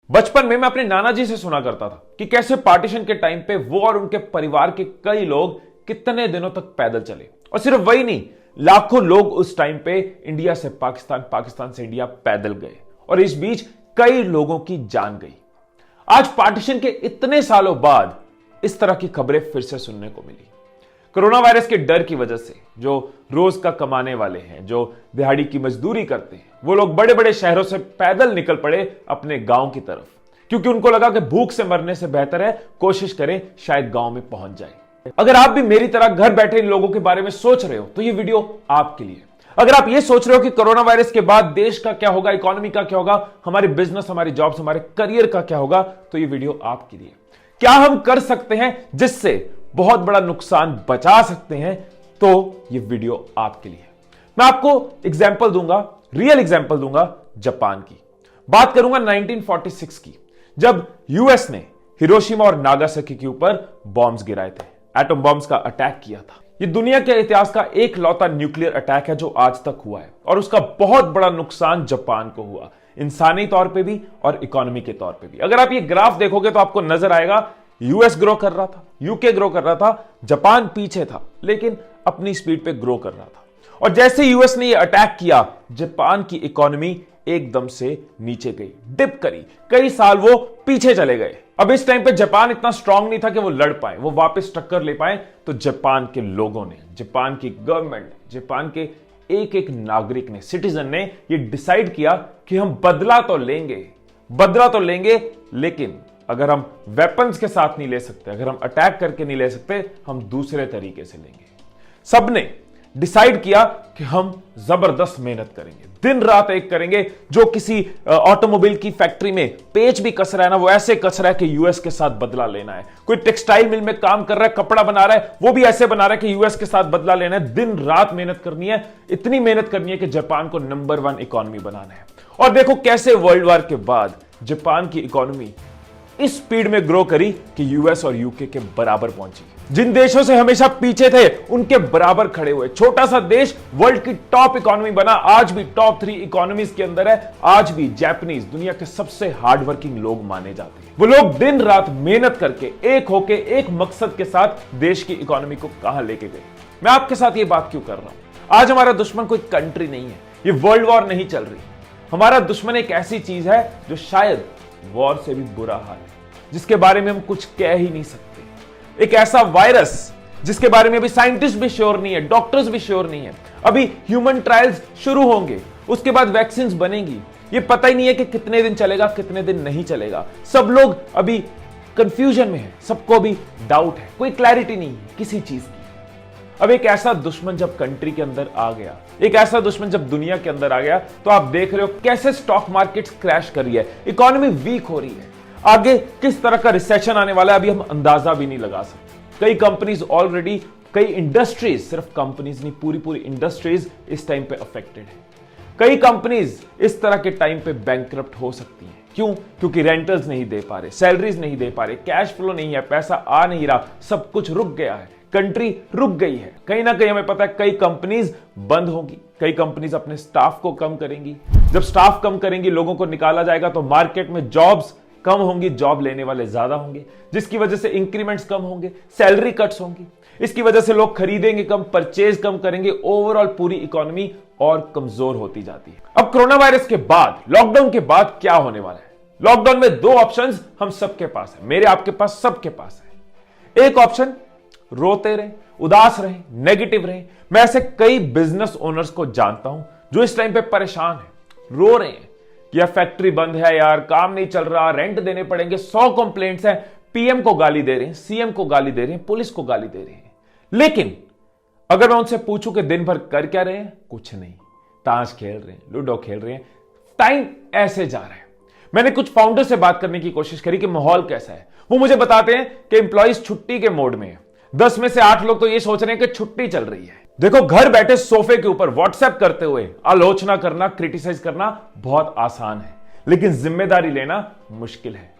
बचपन में मैं अपने नाना जी से सुना करता था कि कैसे पार्टीशन के टाइम पे वो और उनके परिवार के कई लोग कितने दिनों तक पैदल चले। और सिर्फ वही नहीं, लाखों लोग उस टाइम पे इंडिया से पाकिस्तान, पाकिस्तान से इंडिया पैदल गए और इस बीच कई लोगों की जान गई। आज पार्टीशन के इतने सालों बाद इस तरह की खबरें फिर से सुनने को मिली। कोरोना वायरस के डर की वजह से जो रोज का कमाने वाले हैं, जो दिहाड़ी की मजदूरी करते हैं, वो लोग बड़े बड़े शहरों से पैदल निकल पड़े अपने गांव की तरफ, क्योंकि उनको लगा कि भूख से मरने से बेहतर है कोशिश करें शायद गांव में पहुंच जाए। अगर आप भी मेरी तरह घर बैठे इन लोगों के बारे में सोच रहे हो तो ये वीडियो आपके लिए। अगर आप ये सोच रहे हो कि कोरोना वायरस के बाद देश का क्या होगा, इकोनॉमी का क्या होगा, हमारे बिजनेस, हमारी जॉब्स, हमारे करियर का क्या होगा, तो ये वीडियो आपके लिए। क्या हम कर सकते हैं जिससे बहुत बड़ा नुकसान बचा सकते हैं, तो ये वीडियो आपके लिए। मैं आपको एग्जांपल दूंगा, रियल एग्जांपल दूंगा जापान की। बात करूंगा 1946 की, जब यूएस ने हिरोशिमा और नागासाकी के ऊपर बॉम्ब्स गिराए थे, एटम बॉम्ब्स का अटैक किया था। ये दुनिया के इतिहास का एक लौता न्यूक्लियर अटैक है जो आज तक हुआ है और उसका बहुत बड़ा नुकसान जापान को हुआ, इंसानी तौर पे भी और इकोनॉमी के तौर पे भी। अगर आप ये ग्राफ देखोगे तो आपको नजर आएगा यूएस ग्रो कर रहा था, यूके ग्रो कर रहा था, जापान पीछे था लेकिन अपनी स्पीड पे ग्रो कर रहा था। और जैसे यूएस ने ये अटैक किया, जापान की इकोनॉमी एकदम से नीचे गई, डिप करी, कई साल वो पीछे चले गए। अब इस टाइम पे जापान इतना स्ट्रांग नहीं था कि वो लड़ पाए, वो वापस टक्कर ले पाए। तो जापान के लोगों ने, जापान की गवर्नमेंट ने, जापान के एक एक नागरिक ने, सिटीजन ने ये डिसाइड किया कि हम बदला तो लेंगे, लेकिन अगर हम वेपन्स के साथ नहीं ले सकते, अगर हम अटैक करके नहीं ले सकते, हम दूसरे तरीके से लेंगे। सबने डिसाइड किया कि हम जबरदस्त मेहनत करेंगे, दिन रात एक करेंगे। जो किसी ऑटोमोबाइल की फैक्ट्री में पेच भी कस रहा है ना, वो ऐसे कस रहा है कि यूएस के साथ बदला लेना है। कोई टेक्सटाइल मिल में काम कर रहा है, कपड़ा बना रहा है, वो भी ऐसे बना रहा है कि यूएस के साथ बदला लेना है। दिन रात मेहनत करनी है, इतनी मेहनत करनी है कि जापान को नंबर 1 इकोनॉमी बनाना है। और देखो कैसे वर्ल्ड वॉर के बाद जापान की इकोनॉमी इस स्पीड में ग्रो करी कि यूएस और यूके के बराबर पहुंची। जिन देशों से हमेशा पीछे थे उनके बराबर खड़े हुए। छोटा सा देश वर्ल्ड की टॉप इकोनॉमी बना, आज भी टॉप 3 इकोनॉमीज के अंदर है। आज भी जापानीज दुनिया के सबसे हार्डवर्किंग लोग माने जाते हैं। वो लोग दिन रात मेहनत करके एक होके एक मकसद के साथ देश की इकोनॉमी को कहां लेके गए। मैं आपके साथ ये बात क्यों कर रहा हूं? आज हमारा दुश्मन कोई कंट्री नहीं है, ये वर्ल्ड वॉर नहीं चल रही। हमारा दुश्मन एक ऐसी चीज है जो शायद वॉर से भी बुरा हाल है, जिसके बारे में हम कुछ कह ही नहीं सकते। एक ऐसा वायरस जिसके बारे में अभी साइंटिस्ट भी श्योर नहीं है, डॉक्टर्स भी श्योर नहीं है। अभी ह्यूमन ट्रायल्स शुरू होंगे, उसके बाद वैक्सीन बनेंगी। ये पता ही नहीं है कि कितने दिन चलेगा, कितने दिन नहीं चलेगा। सब लोग अभी कंफ्यूजन में है, सबको भी डाउट है, कोई क्लैरिटी नहीं है किसी चीज की। अब एक ऐसा दुश्मन जब कंट्री के अंदर आ गया, एक ऐसा दुश्मन जब दुनिया के अंदर आ गया, तो आप देख रहे हो कैसे स्टॉक मार्केट्स क्रैश कर रही है, इकोनॉमी वीक हो रही है। आगे किस तरह का रिसेशन आने वाला है अभी हम अंदाजा भी नहीं लगा सकते। कई कंपनीज ऑलरेडी, कई इंडस्ट्रीज, सिर्फ कंपनीज नहीं, पूरी इंडस्ट्रीज इस टाइम पे अफेक्टेड है। कई कंपनीज इस तरह के टाइम पे बैंकक्रप्ट हो सकती हैं। क्यों? क्योंकि रेंटल्स नहीं दे पा रहे, सैलरीज नहीं दे पा रहे, कैश फ्लो नहीं है, पैसा आ नहीं रहा, सब कुछ रुक गया है, कंट्री रुक गई है। कहीं ना कहीं हमें पता है कई कंपनीज बंद होगी, कई कंपनीज अपने स्टाफ को कम करेंगी। जब स्टाफ कम करेंगी, लोगों को निकाला जाएगा, तो मार्केट में जॉब्स कम होंगी, जॉब लेने वाले ज्यादा होंगे, जिसकी वजह से इंक्रीमेंट्स कम होंगे, सैलरी कट्स होंगी। इसकी वजह से लोग खरीदेंगे कम, परचेज कम करेंगे, ओवरऑल पूरी इकोनॉमी और कमजोर होती जाती है। अब कोरोना वायरस के बाद, लॉकडाउन के बाद क्या होने वाला है? लॉकडाउन में 2 ऑप्शंस हम सबके पास है, मेरे आपके पास, सबके पास है। एक ऑप्शन, रोते रहे, उदास रहे, नेगेटिव रहे। मैं ऐसे कई बिजनेस ओनर्स को जानता हूं जो इस टाइम पे परेशान है, रो रहे हैं कि यार फैक्ट्री बंद है, यार काम नहीं चल रहा, रेंट देने पड़ेंगे, 100 कंप्लेंट्स हैं, पीएम को गाली दे रहे हैं, सीएम को गाली दे रहे हैं, पुलिस को गाली दे रहे हैं। लेकिन अगर मैं उनसे पूछूं कि दिन भर कर क्या रहे हैं, कुछ नहीं, ताश खेल रहे हैं, लूडो खेल रहे हैं, टाइम ऐसे जा रहा है। मैंने कुछ फाउंडर से बात करने की कोशिश करी कि माहौल कैसा है। वो मुझे बताते हैं कि एम्प्लॉइज छुट्टी के मोड में है। 10 में से 8 लोग तो ये सोच रहे हैं कि छुट्टी चल रही है। देखो, घर बैठे सोफे के ऊपर व्हाट्सएप करते हुए आलोचना करना, क्रिटिसाइज करना बहुत आसान है, लेकिन जिम्मेदारी लेना मुश्किल है।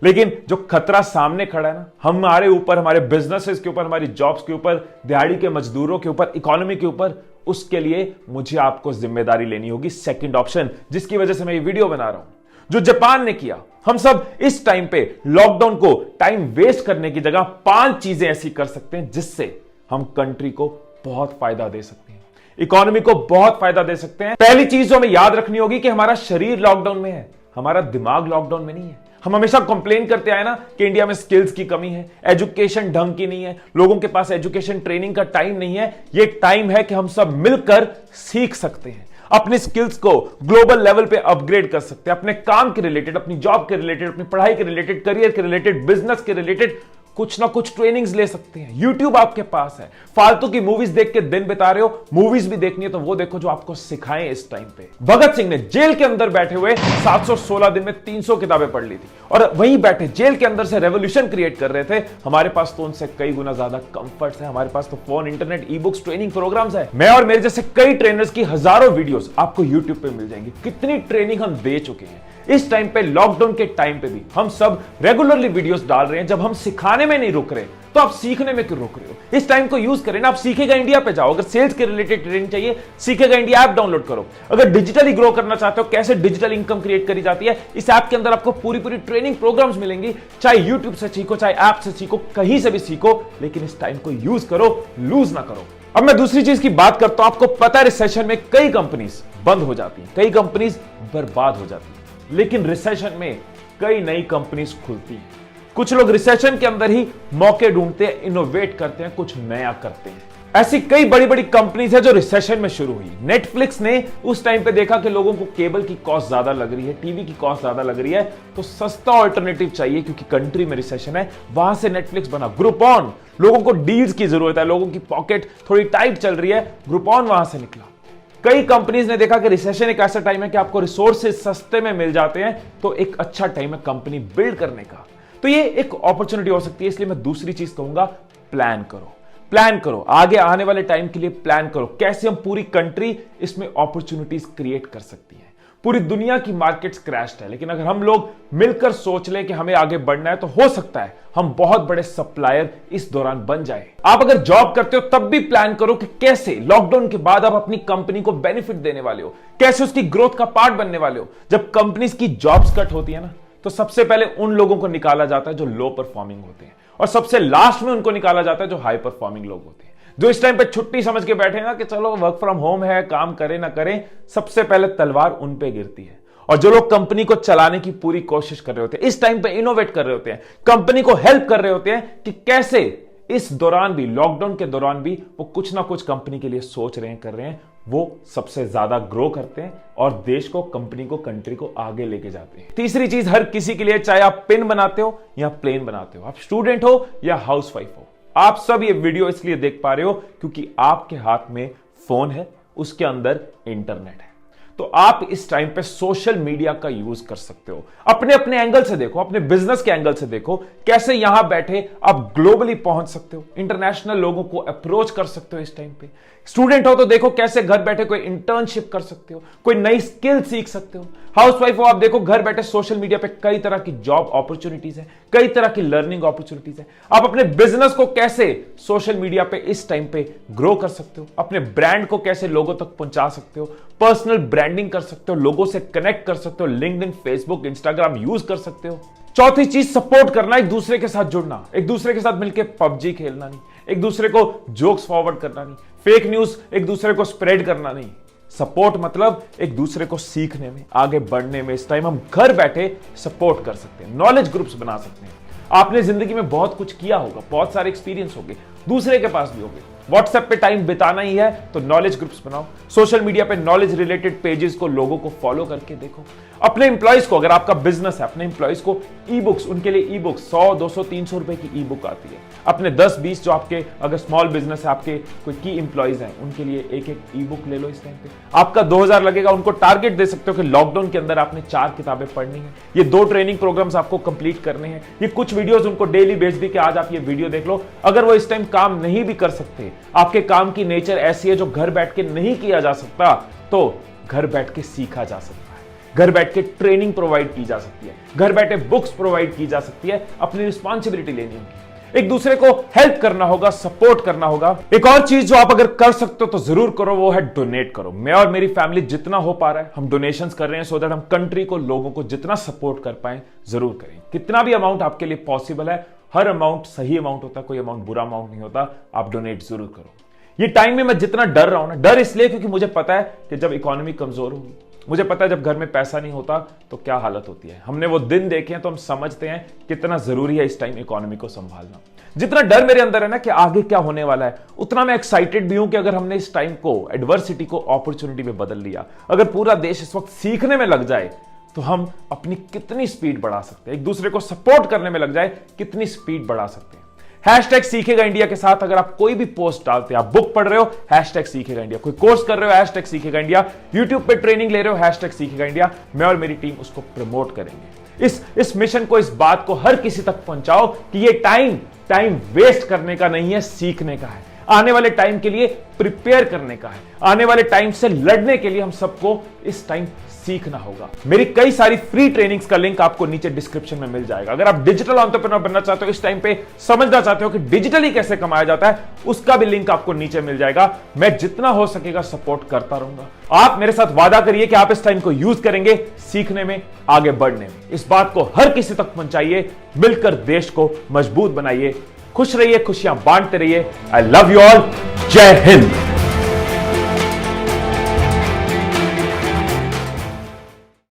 लेकिन जो खतरा सामने खड़ा है ना, हमारे ऊपर, हमारे बिजनेसेस के ऊपर, हमारी जॉब्स के ऊपर, दिहाड़ी के मजदूरों के ऊपर, इकोनॉमी के ऊपर, उसके लिए मुझे आपको जिम्मेदारी लेनी होगी। सेकंड ऑप्शन, जिसकी वजह से मैं ये वीडियो बना रहा हूं, जो जापान ने किया। हम सब इस टाइम पे लॉकडाउन को टाइम वेस्ट करने की जगह 5 चीजें ऐसी कर सकते हैं जिससे हम कंट्री को बहुत फायदा दे सकते हैं, इकोनॉमी को बहुत फायदा दे सकते हैं। पहली चीज जो हमें याद रखनी होगी कि हमारा शरीर लॉकडाउन में है, हमारा दिमाग लॉकडाउन में नहीं है। हम हमेशा कंप्लेन करते आए ना कि इंडिया में स्किल्स की कमी है, एजुकेशन ढंग की नहीं है, लोगों के पास एजुकेशन ट्रेनिंग का टाइम नहीं है। ये टाइम है कि हम सब मिलकर सीख सकते हैं, अपने स्किल्स को ग्लोबल लेवल पे अपग्रेड कर सकते हैं, अपने काम के रिलेटेड, अपनी जॉब के रिलेटेड, अपनी पढ़ाई के रिलेटेड, करियर के रिलेटेड, बिजनेस के रिलेटेड कुछ ना कुछ ट्रेनिंग्स ले सकते हैं। YouTube आपके पास है। फालतू की मूवीज देख के दिन बिता रहे हो, मूवीज भी देखनी है तो वो देखो जो आपको सिखाएं इस टाइम पे। भगत सिंह ने जेल के अंदर बैठे हुए 716 दिन में 300 किताबें पढ़ ली थी और वहीं बैठे जेल के अंदर से रेवोल्यूशन क्रिएट कर रहे थे। हमारे पास तो उनसे कई गुना ज्यादा कंफर्ट्स है, हमारे पास तो phone, internet, e books, training programs है। मैं और मेरे जैसे कई ट्रेनर्स की हजारों वीडियोस आपको YouTube पे मिल जाएंगी। कितनी ट्रेनिंग हम दे चुके हैं। इस टाइम पे, लॉकडाउन के टाइम पे भी हम सब रेगुलरली वीडियोस डाल रहे हैं। जब हम सिखाने में नहीं रुक रहे तो आप सीखने में क्यों रुक रहे हो? इस टाइम को यूज करें ना। आप सीखेगा इंडिया पे जाओ, अगर सेल्स के रिलेटेड ट्रेनिंग चाहिए सीखेगा इंडिया ऐप डाउनलोड करो। अगर डिजिटली ग्रो करना चाहते हो, कैसे डिजिटल इनकम क्रिएट करी जाती है, इस ऐप के अंदर आपको पूरी पूरी ट्रेनिंग प्रोग्राम्स मिलेंगी। चाहे यूट्यूब से सीखो, चाहे ऐप से सीखो, कहीं से भी सीखो, लेकिन इस टाइम को यूज करो, लूज ना करो। अब मैं दूसरी चीज की बात करता हूं। आपको पता है रिसेशन में कई कंपनीज बंद हो जाती हैं, कई कंपनीज बर्बाद हो जाती हैं, लेकिन रिसेशन में कई नई कंपनीज खुलती हैं। कुछ लोग रिसेशन के अंदर ही मौके ढूंढते हैं, इनोवेट करते हैं, कुछ नया करते हैं। ऐसी कई बड़ी बड़ी कंपनीज है जो रिसेशन में शुरू हुई। नेटफ्लिक्स ने उस टाइम पे देखा कि लोगों को केबल की कॉस्ट ज्यादा लग रही है, टीवी की कॉस्ट ज्यादा लग रही है, तो सस्ता ऑल्टरनेटिव चाहिए क्योंकि कंट्री में रिसेशन है। वहां से नेटफ्लिक्स बना। ग्रुपॉन, लोगों को डील्स की जरूरत है, लोगों की पॉकेट थोड़ी टाइट चल रही है, ग्रुपॉन वहां से निकला। कई कंपनीज ने देखा कि रिसेशन एक ऐसा टाइम है कि आपको रिसोर्सेज सस्ते में मिल जाते हैं, तो एक अच्छा टाइम है कंपनी बिल्ड करने का। तो ये एक अपॉर्चुनिटी हो सकती है। इसलिए मैं दूसरी चीज कहूंगा, प्लान करो, प्लान करो, आगे आने वाले टाइम के लिए प्लान करो। कैसे हम पूरी कंट्री इसमें अपॉर्चुनिटीज क्रिएट कर सकती है। पूरी दुनिया की मार्केट्स क्रैश्ड है, लेकिन अगर हम लोग मिलकर सोच लें कि हमें आगे बढ़ना है तो हो सकता है हम बहुत बड़े सप्लायर इस दौरान बन जाए। आप अगर जॉब करते हो तब भी प्लान करो कि कैसे लॉकडाउन के बाद आप अपनी कंपनी को बेनिफिट देने वाले हो, कैसे उसकी ग्रोथ का पार्ट बनने वाले हो। जब कंपनीज की जॉब्स कट होती है ना, तो सबसे पहले उन लोगों को निकाला जाता है जो लो परफॉर्मिंग होते हैं, और सबसे लास्ट में उनको निकाला जाता है जो हाई परफॉर्मिंग लोग होते हैं, जो इस टाइम पे छुट्टी समझ के बैठे ना कि चलो वर्क फ्रॉम होम है, काम करें ना करें, सबसे पहले तलवार उन पे गिरती है। और जो लोग कंपनी को चलाने की पूरी कोशिश कर रहे होते हैं, इस टाइम पे इनोवेट कर रहे होते हैं, कंपनी को हेल्प कर रहे होते हैं कि कैसे इस दौरान भी, लॉकडाउन के दौरान भी वो कुछ ना कुछ कंपनी के लिए सोच रहे हैं, कर रहे हैं, वो सबसे ज्यादा ग्रो करते हैं और देश को, कंपनी को, कंट्री को आगे लेके जाते हैं। तीसरी चीज हर किसी के लिए, चाहे आप पिन बनाते हो या प्लेन बनाते हो, आप स्टूडेंट हो या हाउसवाइफ हो, आप सब ये वीडियो इसलिए देख पा रहे हो क्योंकि आपके हाथ में फोन है, उसके अंदर इंटरनेट है। तो आप इस टाइम पे सोशल मीडिया का यूज कर सकते हो। अपने अपने एंगल से देखो, अपने बिजनेस के एंगल से देखो, कैसे यहां बैठे आप ग्लोबली पहुंच सकते हो, इंटरनेशनल लोगों को अप्रोच कर सकते हो। इस टाइम पे स्टूडेंट हो तो देखो कैसे घर बैठे कोई इंटर्नशिप कर सकते हो, कोई नई स्किल सीख सकते हो। हाउसवाइफ हो आप, देखो घर बैठे सोशल मीडिया पे कई तरह की जॉब अपॉर्चुनिटीज है, कई तरह की लर्निंग अपॉर्चुनिटीज है। आप अपने बिजनेस को कैसे सोशल मीडिया पे इस टाइम पे ग्रो कर सकते हो, अपने ब्रांड को कैसे लोगों तक पहुंचा सकते हो, पर्सनल ब्रांडिंग कर सकते हो, लोगों से कनेक्ट कर सकते हो, लिंक्डइन, फेसबुक, इंस्टाग्राम यूज कर सकते हो। चौथी चीज, सपोर्ट करना, एक दूसरे के साथ जुड़ना, एक दूसरे के साथ मिलकर पबजी खेलना नहीं, एक दूसरे को जोक्स फॉरवर्ड करना नहीं, फेक न्यूज एक दूसरे को स्प्रेड करना नहीं। सपोर्ट मतलब एक दूसरे को सीखने में, आगे बढ़ने में। इस टाइम हम घर बैठे सपोर्ट कर सकते हैं, नॉलेज ग्रुप्स बना सकते हैं। आपने जिंदगी में बहुत कुछ किया होगा, बहुत सारे एक्सपीरियंस होंगे, दूसरे के पास भी होंगे। व्हाट्सएप पे टाइम बिताना ही है तो नॉलेज ग्रुप्स बनाओ, सोशल मीडिया पे नॉलेज रिलेटेड पेजेस को, लोगों को फॉलो करके देखो। अपने इंप्लॉइज को, अगर आपका बिजनेस है, अपने इंप्लॉइज को ई बुक्स, उनके लिए ई बुक्स 100, 200, 300 रुपए की ई बुक आती है। अपने 10-20 जो आपके, अगर स्मॉल बिजनेस है, आपके कोई की इंप्लॉइज हैं, उनके लिए एक एक ई बुक ले लो। इस टाइम पे आपका 2000 लगेगा। उनको टारगेट दे सकते हो कि लॉकडाउन के अंदर आपने 4 किताबें पढ़नी है, ये 2 ट्रेनिंग प्रोग्राम्स आपको कंप्लीट करने हैं, ये कुछ वीडियोस उनको डेली भेज दी कि आज आप ये वीडियो देख लो। अगर वो इस टाइम काम नहीं भी कर सकते, आपके काम की नेचर ऐसी है जो घर बैठ के नहीं किया जा सकता, तो घर बैठ के सीखा जा सकता है, घर बैठ के ट्रेनिंग प्रोवाइड की जा सकती है, घर बैठे बुक्स प्रोवाइड की जा सकती है। अपनी रिस्पॉन्सिबिलिटी लेनी होगी। एक दूसरे को हेल्प करना होगा, सपोर्ट करना होगा। एक और चीज जो आप अगर कर सकते हो तो जरूर करो, वो है डोनेट करो। मैं और मेरी फैमिली जितना हो पा रहा है हम डोनेशंस कर रहे हैं, सो दैट हम कंट्री को, लोगों को जितना सपोर्ट कर पाए जरूर करें। कितना भी अमाउंट आपके लिए पॉसिबल है, हर अमाउंट सही अमाउंट होता है, कोई अमाउंट बुरा अमाउंट नहीं होता। आप डोनेट जरूर करो। ये टाइम में मैं जितना डर रहा हूं ना, डर इसलिए क्योंकि मुझे पता है कि जब इकोनॉमी कमजोर होगी, मुझे पता है जब घर में पैसा नहीं होता तो क्या हालत होती है। हमने वो दिन देखे हैं तो हम समझते हैं कितना जरूरी है इस टाइम इकोनॉमी को संभालना। जितना डर मेरे अंदर है ना कि आगे क्या होने वाला है, उतना मैं एक्साइटेड भी हूं कि अगर हमने इस टाइम को, एडवर्सिटी को अपॉर्चुनिटी में बदल लिया, अगर पूरा देश इस वक्त सीखने में लग जाए तो हम अपनी कितनी स्पीड बढ़ा सकते हैं, एक दूसरे को सपोर्ट करने में लग जाए कितनी स्पीड बढ़ा सकते हैं। हैशटैग सीखेगा इंडिया के साथ अगर आप कोई भी पोस्ट डालते हैं, आप बुक पढ़ रहे हो, हैशटैग सीखेगा इंडिया, कोई कोर्स कर रहे हो, हैशटैग सीखेगा इंडिया, यूट्यूब पे ट्रेनिंग ले रहे हो, हैशटैग सीखेगा इंडिया, मैं और मेरी टीम उसको प्रमोट करेंगे। इस मिशन को, इस बात को हर किसी तक पहुंचाओ कि ये टाइम वेस्ट करने का नहीं है, सीखने का है। आने वाले टाइम के लिए प्रिपेयर करने का है, आने वाले टाइम से लड़ने के लिए हम सबको इस टाइम सीखना होगा। मेरी कई सारी फ्री ट्रेनिंग्स का लिंक आपको नीचे डिस्क्रिप्शन में मिल जाएगा। अगर आप डिजिटल एंटरप्रेन्योर बनना चाहते हो, इस टाइम पे समझना चाहते हो कि डिजिटली कैसे कमाया जाता है, उसका भी लिंक आपको नीचे मिल जाएगा। मैं जितना हो सकेगा सपोर्ट करता रहूंगा। आप मेरे साथ वादा करिए कि आप इस टाइम को यूज करेंगे सीखने में, आगे बढ़ने में। इस बात को हर किसी तक पहुंचाइए, मिलकर देश को मजबूत बनाइए। खुश रहिए, खुशियां बांटते रहिए। I love you all. जय हिंद।